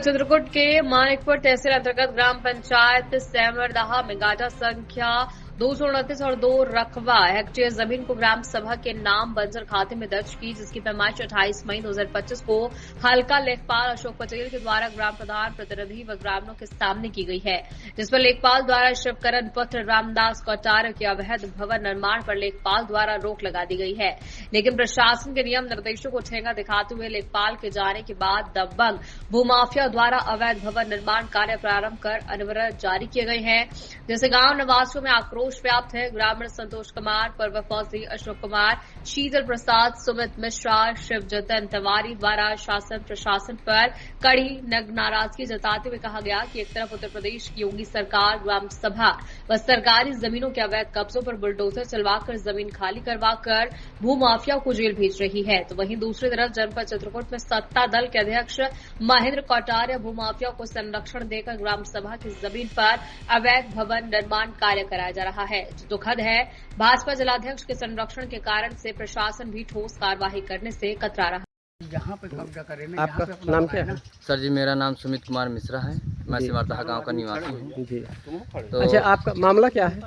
जनपद चित्रकूट के मानिकपुर तहसील अंतर्गत ग्राम पंचायत सैमरदहा में गाटा संख्या 229 और 2 रकबा हेक्टेयर जमीन को ग्राम सभा के नाम बंजर खाते में दर्ज की, जिसकी पैमाइश 28 मई 2025 को हल्का लेखपाल अशोक पटेल के द्वारा ग्राम प्रधान प्रतिनिधि व ग्रामीणों के सामने की गई है, जिस पर लेखपाल द्वारा शिवकरण पुत्र रामदास कौटार्य के अवैध भवन निर्माण पर लेखपाल द्वारा रोक लगा दी गई है। लेकिन प्रशासन के नियम निर्देशों को ठेंगा दिखाते हुए लेखपाल के जाने के बाद दबंग भूमाफिया द्वारा अवैध भवन निर्माण कार्य प्रारंभ कर अनवरत जारी किए गए हैं, जिससे गांव निवासियों में आक्रोश व्याप्त है। ग्रामीण संतोष कुमार, पर्व फौजी अशोक कुमार, शीतल प्रसाद, सुमित मिश्रा, शिव जतन तिवारी द्वारा शासन प्रशासन पर कड़ी नाराजगी जताते हुए कहा गया कि एक तरफ उत्तर प्रदेश की योगी सरकार ग्राम सभा व सरकारी जमीनों के अवैध कब्जों पर बुलडोजर चलवाकर जमीन खाली करवाकर भूमाफिया को जेल भेज रही है, तो वहीं दूसरी तरफ जनपद चित्रकूट में सत्ता दल के अध्यक्ष महेंद्र कौटार्य भूमाफिया को संरक्षण देकर ग्राम सभा की जमीन पर अवैध भवन निर्माण कार्य कराया जा रहा है, जो दुखद है। भाजपा जिलाध्यक्ष के संरक्षण के कारण से प्रशासन भी ठोस कार्रवाई करने से कतरा रहा है। यहाँ पे कब्जा करेंगे। आपका नाम क्या है? सर जी, मेरा नाम सुमित कुमार मिश्रा है। मैं सैमरदहा गांव का निवासी हूँ। जी। तो अच्छा, आपका मामला क्या है?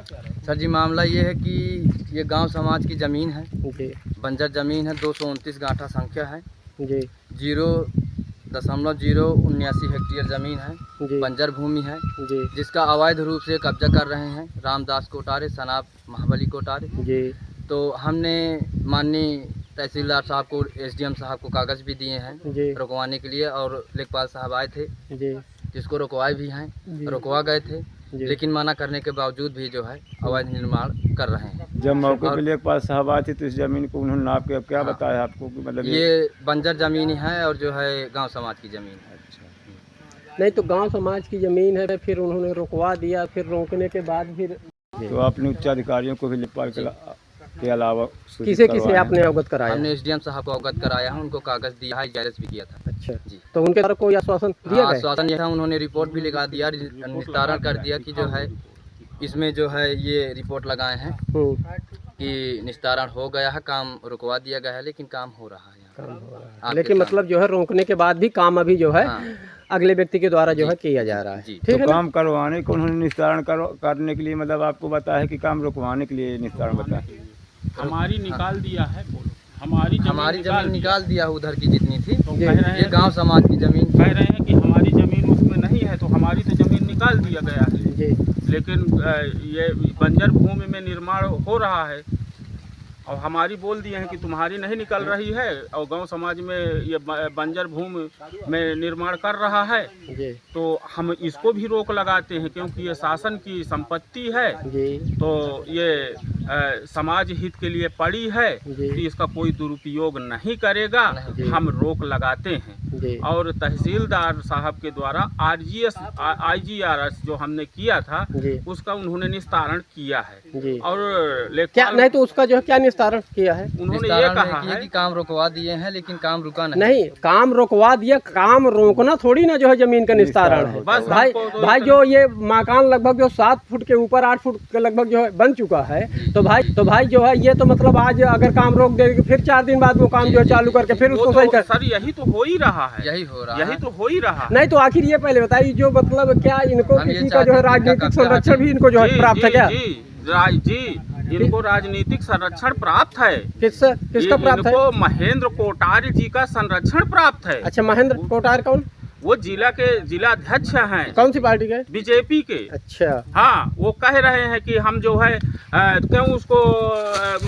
सर जी, मामला ये है कि ये गांव समाज की जमीन है, जी। बंजर जमीन है, 229 गांठा संख्या है जी। 0.079 हेक्टेयर जमीन है, बंजर भूमि है जी। जिसका अवैध रूप से कब्जा कर रहे हैं रामदास कौटार्य सनाब महाबली कौटार्य जी। तो हमने माननीय तहसीलदार साहब को, एसडीएम साहब को कागज भी दिए हैं रुकवाने के लिए, और लेखपाल साहब आए थे जी, जिसको रुकवाए भी हैं, रुकवा गए थे, लेकिन मना करने के बावजूद भी जो है अवैध निर्माण कर रहे हैं। जब मौके पे लेखपाल साहब आए थे तो इस जमीन को उन्होंने नाप के क्या बताया आपको कि मतलब ये बंजर जमीन है और जो है गांव समाज की जमीन है। नहीं तो गांव समाज की जमीन है, फिर उन्होंने रुकवा दिया, फिर रोकने के बाद फिर तो आपने उच्च अधिकारियों को भी लेखपाल के अलावा किसे आपने अवगत कराया? हमने एसडीएम साहब को अवगत कराया है, उनको कागज दिया है, जायज भी किया था। अच्छा जी। तो उनके द्वारा कोई आश्वासन दिया? आश्वासन यह था, उन्होंने रिपोर्ट भी लगा दिया, निस्तारण कर दिया कि जो है इसमें जो है ये रिपोर्ट लगाए हैं कि निस्तारण हो गया है, काम रुकवा दिया गया है, लेकिन काम हो रहा है। लेकिन मतलब जो है रोकने के बाद भी काम अभी जो है अगले व्यक्ति के द्वारा जो है किया जा रहा है। ठीक है। काम करवाने को उन्होंने निस्तारण करने के लिए मतलब आपको बताया है कि काम रुकवाने के लिए निस्तारण बताया? हमारी निकाल दिया है, हमारी जमीन निकाल दिया उधर की जितनी थी, तो कह रहे ये गांव समाज की जमीन कह रहे हैं कि हमारी जमीन उसमें नहीं है, तो हमारी तो जमीन निकाल दिया गया है जी। लेकिन ये बंजर भूमि में निर्माण हो रहा है और हमारी बोल दिए हैं कि तुम्हारी नहीं निकल रही है, और गांव समाज में ये बंजर भूमि में निर्माण कर रहा है जी। तो हम इसको भी रोक लगाते हैं, क्योंकि ये शासन की संपत्ति है जी। तो ये समाज हित के लिए पड़ी है, तो इसका कोई दुरुपयोग नहीं करेगा, हम रोक लगाते हैं। और तहसीलदार साहब के द्वारा IGRS जो हमने किया था उसका उन्होंने निस्तारण किया है। और क्या नहीं तो उसका जो है क्या निस्तारण किया है? उन्होंने ये कहा है कि काम रुकवा दिए हैं, लेकिन काम रुका नहीं, काम रुकवा दिया, काम रोकना थोड़ी ना जो है जमीन का निस्तारण है। भाई जो ये मकान लगभग जो 7 फुट के ऊपर 8 फुट के लगभग जो है बन चुका है, तो भाई जो है ये तो मतलब आज अगर काम रोक देंगे फिर 4 दिन बाद वो काम जो है चालू करके फिर उसको सही कर। सर यही तो हो ही रहा है, यही तो हो ही रहा। नहीं तो आखिर ये पहले बताइए, जो मतलब क्या इनको किसी का जो है राजनीतिक संरक्षण भी इनको जो है प्राप्त है क्या? जी, इनको राजनीतिक संरक्षण प्राप्त है। किसका प्राप्त है? महेंद्र कौटार्य जी का संरक्षण प्राप्त है। अच्छा, महेंद्र कौटार्य कौन? वो जिला के जिलाध्यक्ष हैं। कौन सी पार्टी के? बीजेपी के। अच्छा। हाँ, वो कह रहे हैं कि हम जो है क्यों उसको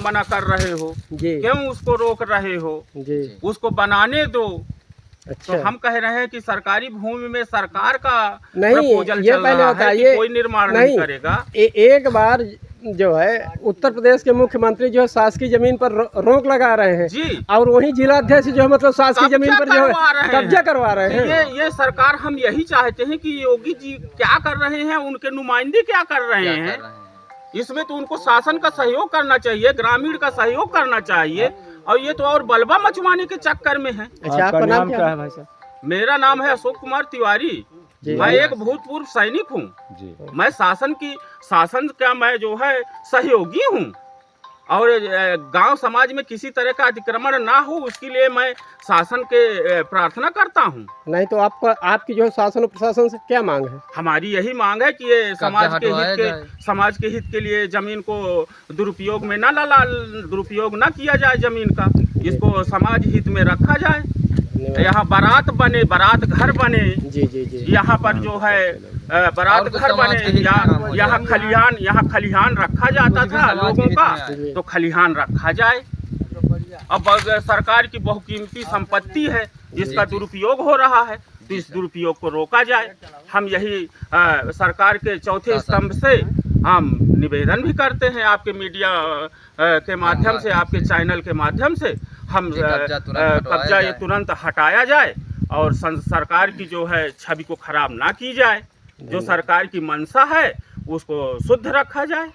मना कर रहे हो जी, क्यों उसको रोक रहे हो जी, उसको बनाने दो। अच्छा। तो हम कह रहे हैं कि सरकारी भूमि में सरकार का प्रपोजल ये पहले बताइए, कोई निर्माण नहीं करेगा। एक बार जो है उत्तर प्रदेश के मुख्यमंत्री जो है शासकीय जमीन पर रोक लगा रहे हैं जी, और वही जिलाध्यक्ष जो है मतलब शासकीय जमीन पर जो है कब्जा करवा रहे हैं। ये सरकार, हम यही चाहते हैं कि योगी जी क्या कर रहे हैं, उनके नुमाइंदे क्या कर रहे हैं, इसमें तो उनको शासन का सहयोग करना चाहिए, ग्रामीण का सहयोग करना चाहिए, और ये तो और बलबा मचवाने के चक्कर में है। अच्छा, आपका नाम क्या है भाई साहब? मेरा नाम है अशोक कुमार तिवारी। मैं एक भूतपूर्व सैनिक हूँ। मैं शासन का मैं जो है सहयोगी हूँ। और गांव समाज में किसी तरह का अतिक्रमण ना हो, उसके लिए मैं शासन के प्रार्थना करता हूँ। नहीं तो आपकी जो शासन और प्रशासन से क्या मांग है? हमारी यही मांग है कि ये समाज के हित के लिए जमीन को दुरुपयोग में दुरुपयोग ना किया जाए, जमीन का इसको समाज हित में रखा जाए। यहाँ बारात बने, बारात घर बने, जी यहाँ पर जो है बारात घर बने, यहाँ खलिहान रखा जाता था लोगों का, तो खलिहान रखा जाए। अब सरकार की बहुकीमती संपत्ति है जिसका दुरुपयोग हो रहा है, तो इस दुरुपयोग को रोका जाए। हम यही सरकार के चौथे स्तंभ से हम निवेदन भी करते हैं, आपके मीडिया के माध्यम से, आपके चैनल के माध्यम से, हम कब्जा ये तुरंत हटाया जाए और सरकार की जो है छवि को खराब ना की जाए। जो सरकार की मंशा है उसको शुद्ध रखा जाए।